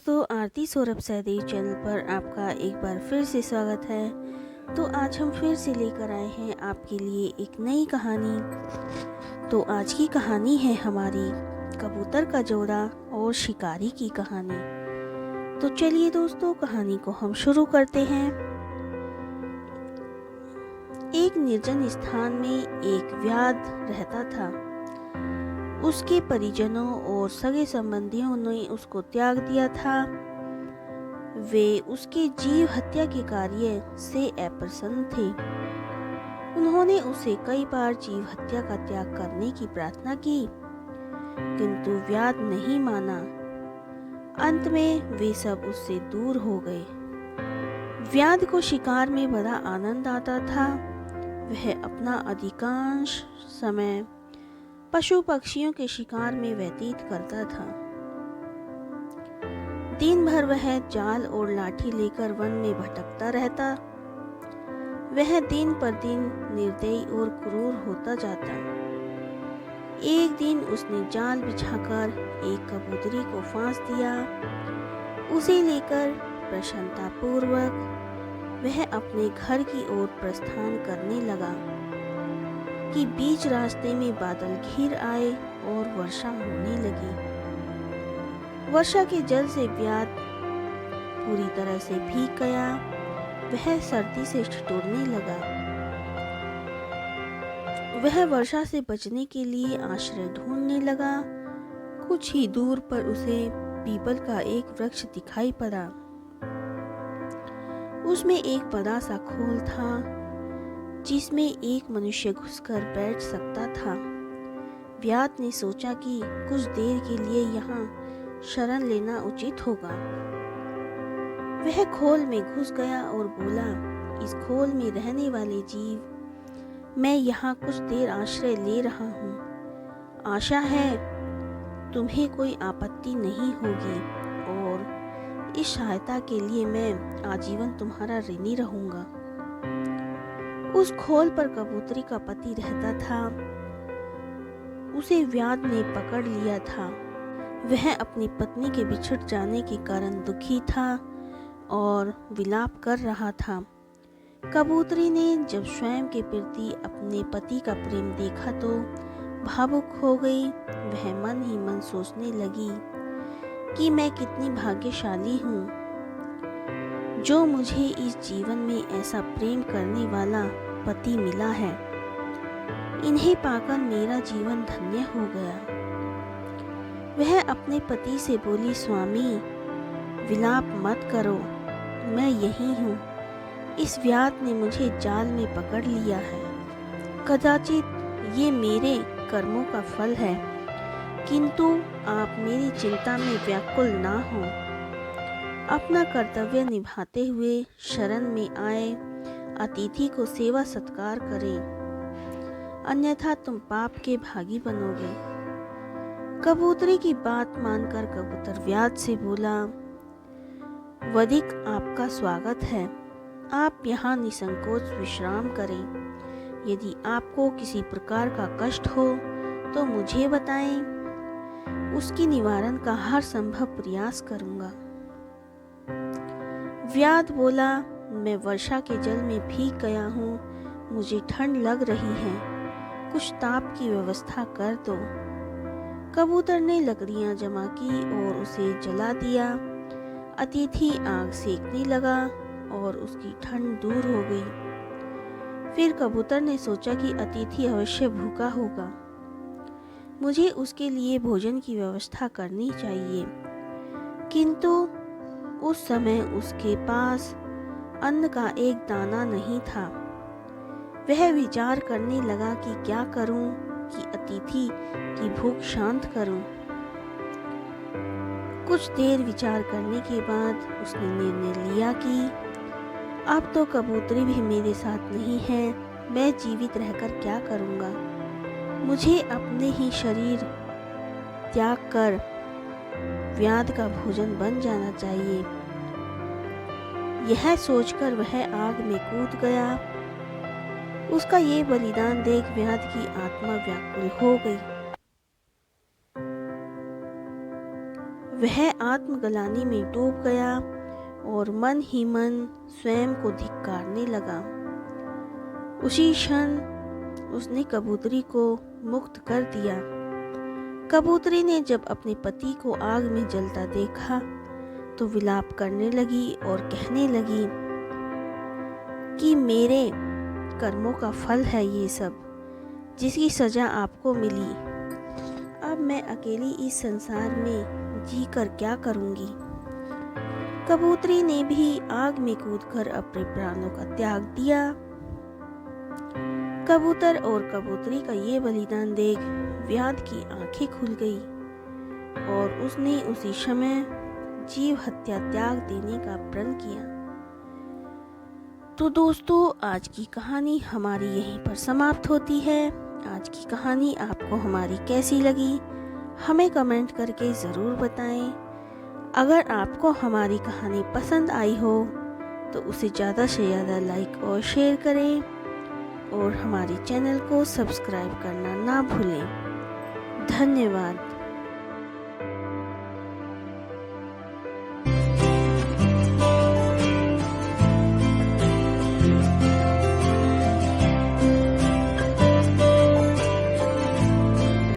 दोस्तों, आरती सौरभ सहदेव चैनल पर आपका एक बार फिर से स्वागत है। तो आज हम फिर से लेकर आए हैं आपके लिए एक नई कहानी। तो आज की कहानी है हमारी कबूतर का जोड़ा और शिकारी की कहानी। तो चलिए दोस्तों, कहानी को हम शुरू करते हैं। एक निर्जन स्थान में एक व्याध रहता था। उसके परिजनों और सगे संबंधियों ने उसको त्याग दिया था। वे उसके जीव हत्या के कार्य से अप्रसन्न थे। उन्होंने उसे कई बार जीव हत्या का त्याग करने की प्रार्थना की, किंतु व्याध नहीं माना। अंत में वे सब उससे दूर हो गए। व्याध को शिकार में बड़ा आनंद आता था। वह अपना अधिकांश समय पशु पक्षियों के शिकार में व्यतीत करता था। दिन भर वह जाल और लाठी लेकर वन में भटकता रहता। वह दिन पर दिन निर्दयी और क्रूर होता जाता। एक दिन उसने जाल बिछाकर एक कबूतरी को फांस दिया। उसे लेकर प्रसन्नतापूर्वक वह अपने घर की ओर प्रस्थान करने लगा कि बीच रास्ते में बादल घिर आए और वर्षा होने लगी। वर्षा के जल से व्याध पूरी तरह से भीग गया। वह सर्दी से ठिठुरने लगा। वह वर्षा से बचने के लिए आश्रय ढूंढने लगा। कुछ ही दूर पर उसे पीपल का एक वृक्ष दिखाई पड़ा। उसमें एक बड़ा सा खोल था जिसमें एक मनुष्य घुसकर बैठ सकता था। व्याध ने सोचा कि कुछ देर के लिए यहाँ शरण लेना उचित होगा। वह खोल में घुस गया और बोला, इस खोल में रहने वाले जीव, मैं यहाँ कुछ देर आश्रय ले रहा हूँ। आशा है तुम्हें कोई आपत्ति नहीं होगी और इस सहायता के लिए मैं आजीवन तुम्हारा ऋणी रहूंगा। उस खोल पर कबूतरी का पति रहता था। उसे व्याध ने पकड़ लिया था। वह अपनी पत्नी के बिछड़ जाने के कारण दुखी था और विलाप कर रहा था। कबूतरी ने जब स्वयं के प्रति अपने पति का प्रेम देखा तो भावुक हो गई। वह मन ही मन सोचने लगी कि मैं कितनी भाग्यशाली हूँ जो मुझे इस जीवन में ऐसा प्रेम करने वाला पति मिला है। इन्हें पाकर मेरा जीवन धन्य हो गया। वह अपने पति से बोली, स्वामी विलाप मत करो, मैं यही हूँ। इस व्याध ने मुझे जाल में पकड़ लिया है। कदाचित ये मेरे कर्मों का फल है, किंतु आप मेरी चिंता में व्याकुल ना हो। अपना कर्तव्य निभाते हुए शरण में आए अतिथि को सेवा सत्कार करें, अन्यथा तुम पाप के भागी बनोगे। कबूतरी की बात मानकर कबूतर व्याध से बोला, वधिक आपका स्वागत है। आप यहाँ निसंकोच विश्राम करें। यदि आपको किसी प्रकार का कष्ट हो तो मुझे बताएं, उसकी निवारण का हर संभव प्रयास करूंगा। व्याध बोला, मैं वर्षा के जल में भीग गया हूँ, मुझे ठंड लग रही है, कुछ ताप की व्यवस्था कर दो। कबूतर ने लकड़ियां जमा की और उसे जला दिया। अतिथि आग सेकने लगा और उसकी ठंड दूर हो गई। फिर कबूतर ने सोचा कि अतिथि अवश्य भूखा होगा, मुझे उसके लिए भोजन की व्यवस्था करनी चाहिए। किंतु उस समय उसके पास अन्न का एक दाना नहीं था। वह विचार करने लगा कि क्या करूं कि अतिथि की भूख शांत करूं। कुछ देर विचार करने के बाद उसने निर्णय लिया कि अब तो कबूतरी भी मेरे साथ नहीं है, मैं जीवित रहकर क्या करूंगा। मुझे अपने ही शरीर त्याग कर व्याध का भोजन बन जाना चाहिए। यह सोचकर वह आग में कूद गया। उसका ये बलिदान देख व्याध की आत्मा व्याकुल हो गई। वह आत्मग्लानि में डूब गया और मन ही मन स्वयं को धिक्कारने लगा। उसी क्षण उसने कबूतरी को मुक्त कर दिया। कबूतरी ने जब अपने पति को आग में जलता देखा तो विलाप करने लगी और कहने लगी कि मेरे कर्मों का फल है ये सब, जिसकी सजा आपको मिली। अब मैं अकेली इस संसार में जीकर क्या करूंगी। कबूतरी ने भी आग में कूदकर अपने प्राणों का त्याग दिया। कबूतर और कबूतरी का ये बलिदान देख व्याध की आंखें खुल गई और उसने उसी समय जीव हत्या त्याग देने का प्रण किया। तो दोस्तों, आज की कहानी हमारी यहीं पर समाप्त होती है। आज की कहानी आपको हमारी कैसी लगी हमें कमेंट करके ज़रूर बताएं। अगर आपको हमारी कहानी पसंद आई हो तो उसे ज़्यादा से ज़्यादा लाइक और शेयर करें और हमारे चैनल को सब्सक्राइब करना ना भूलें। धन्यवाद।